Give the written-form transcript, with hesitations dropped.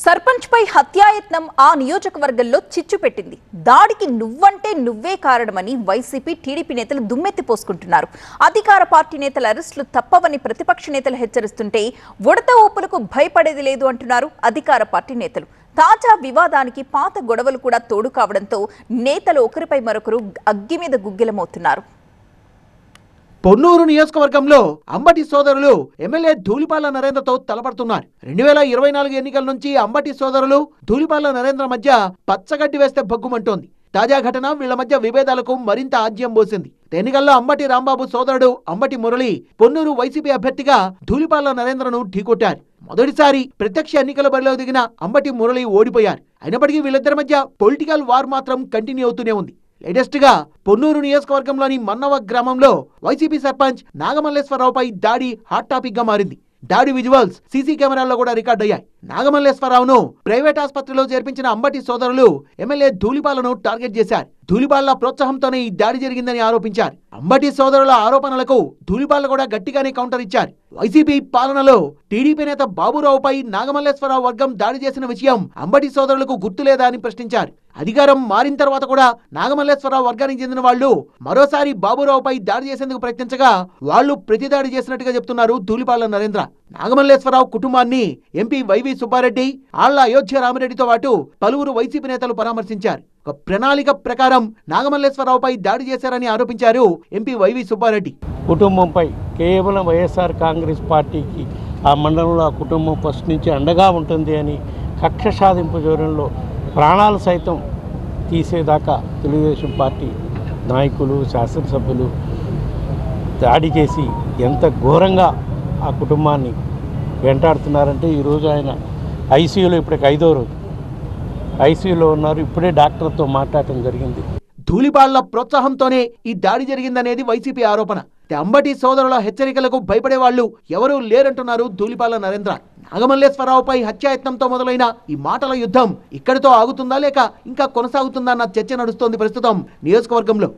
సర్పంచ్ పై హత్యాయత్నం ఆ నియోజకవర్గంలో చిచ్చు పెట్టింది. దాడికి నువ్వంటే నువ్వే కారణమని వైసీపీ టీడీపీ నేతలు దుమ్మెత్తి పోసుకుంటున్నారు. అధికార పార్టీ నేతల అరెస్టులు తప్పవని ప్రతిపక్ష నేతలు హెచ్చరిస్తుంటే ఉడత ఊపులకు భయపడేది లేదు అంటున్నారు అధికార పార్టీ నేతలు. తాజా వివాదానికి పాత గొడవలు కూడా తోడు కావడంతో నేతలు ఒకరిపై మరొకరు అగ్గి మీద గుగ్గిలమవుతున్నారు. పొన్నూరు నియోజకవర్గంలో అంబటి సోదరులు ఎమ్మెల్యే ధూళిపాళ్ల నరేంద్రతో తలపడుతున్నారు. 2024 ఎన్నికల నుంచి అంబటి సోదరులు ధూళిపాళ్ల నరేంద్ర మధ్య పచ్చగడ్డి వేస్తే భగ్గుమంటోంది. తాజా ఘటన వీళ్ల మధ్య విభేదాలకు మరింత ఆజ్యం పోసింది. ఎన్నికల్లో అంబటి రాంబాబు సోదరుడు అంబటి మురళి పొన్నూరు వైసీపీ అభ్యర్థిగా ధూళిపాళ్ల నరేంద్రను ఢీకొట్టారు. మొదటిసారి ప్రత్యక్ష ఎన్నికల బరిలో దిగిన అంబటి మురళి ఓడిపోయారు. అయినప్పటికీ వీళ్ళిద్దరి మధ్య పొలిటికల్ వార్ మాత్రం కంటిన్యూ అవుతూనే ఉంది. లేటెస్ట్ గా పొన్నూరు నియోజకవర్గంలోని మన్నవ గ్రామంలో వైసీపీ సర్పంచ్ నాగమల్లేశ్వరరావుపై దాడి హాట్ టాపిక్ గా మారింది. దాడి విజువల్స్ సీసీ కెమెరాల్లో కూడా రికార్డ్ అయ్యాయి. నాగమల్లేశ్వరరావును ప్రైవేట్ ఆసుపత్రిలో చేర్పించిన అంబటి సోదరులు ఎమ్మెల్యే ధూళిపాళ్లను టార్గెట్ చేశారు. ధూళిపాళ్ల ప్రోత్సాహంతోనే ఈ దాడి జరిగిందని ఆరోపించారు. అంబటి సోదరుల ఆరోపణలకు ధూళిపాళ్ల కూడా గట్టిగానే కౌంటర్ ఇచ్చారు. వైసీపీ పాలనలో టీడీపీ నేత బాబురావుపై నాగమల్లేశ్వరరావు వర్గం దాడి చేసిన విషయం అంబటి సోదరులకు గుర్తులేదా అని ప్రశ్నించారు. అధికారం మారిన తర్వాత కూడా నాగమల్లేశ్వరరావు వర్గానికి చెందిన వాళ్లు మరోసారి బాబురావుపై దాడి చేసేందుకు ప్రయత్నించగా వాళ్లు ప్రతిదాడి చేసినట్టుగా చెప్తున్నారు ధూళిపాళ్ల నరేంద్ర. నాగమల్లేశ్వరరావు కుటుంబాన్ని ఎంపీ వైవి సుబ్బారెడ్డి, ఆళ్ల అయోధ్య రామిరెడ్డితో పాటు పలువురు వైసీపీ నేతలు పరామర్శించారు. ఒక ప్రణాళిక ప్రకారం నాగమల్లేశ్వరరావుపై దాడి చేశారని ఆరోపించారు ఎంపీ వైవి సుబ్బారెడ్డి. కుటుంబంపై కేవలం వైఎస్ఆర్ కాంగ్రెస్ పార్టీకి ఆ మండలంలో ఆ కుటుంబం ఫస్ట్ నుంచి అండగా ఉంటుంది అని కక్ష సాధింపు ధోరణిలో ప్రాణాలు సైతం తీసేదాకా తెలుగుదేశం పార్టీ నాయకులు, శాసనసభ్యులు దాడి చేసి ఎంత ఘోరంగా ఆ కుటుంబాన్ని వెంటాడుతున్నారంటే ఈరోజు ఆయన ఐసీయూలో ఇప్పటికి 5వ రోజు ఐసీయూలో ఉన్నారు. ఇప్పుడే డాక్టర్తో మాట్లాడటం జరిగింది. ధూళిపాళ్ల ప్రోత్సాహంతోనే ఈ దాడి జరిగిందనేది వైసీపీ ఆరోపణ. అంబటి సోదరుల హెచ్చరికలకు భయపడే వాళ్లు ఎవరూ లేరంటున్నారు ధూళిపాళ్ల నరేంద్ర. నాగమల్లేశ్వరరావుపై హత్యాయత్నంతో మొదలైన ఈ మాటల యుద్ధం ఇక్కడితో ఆగుతుందా లేక ఇంకా కొనసాగుతుందా అన్న చర్చ నడుస్తోంది ప్రస్తుతం నియోజకవర్గంలో.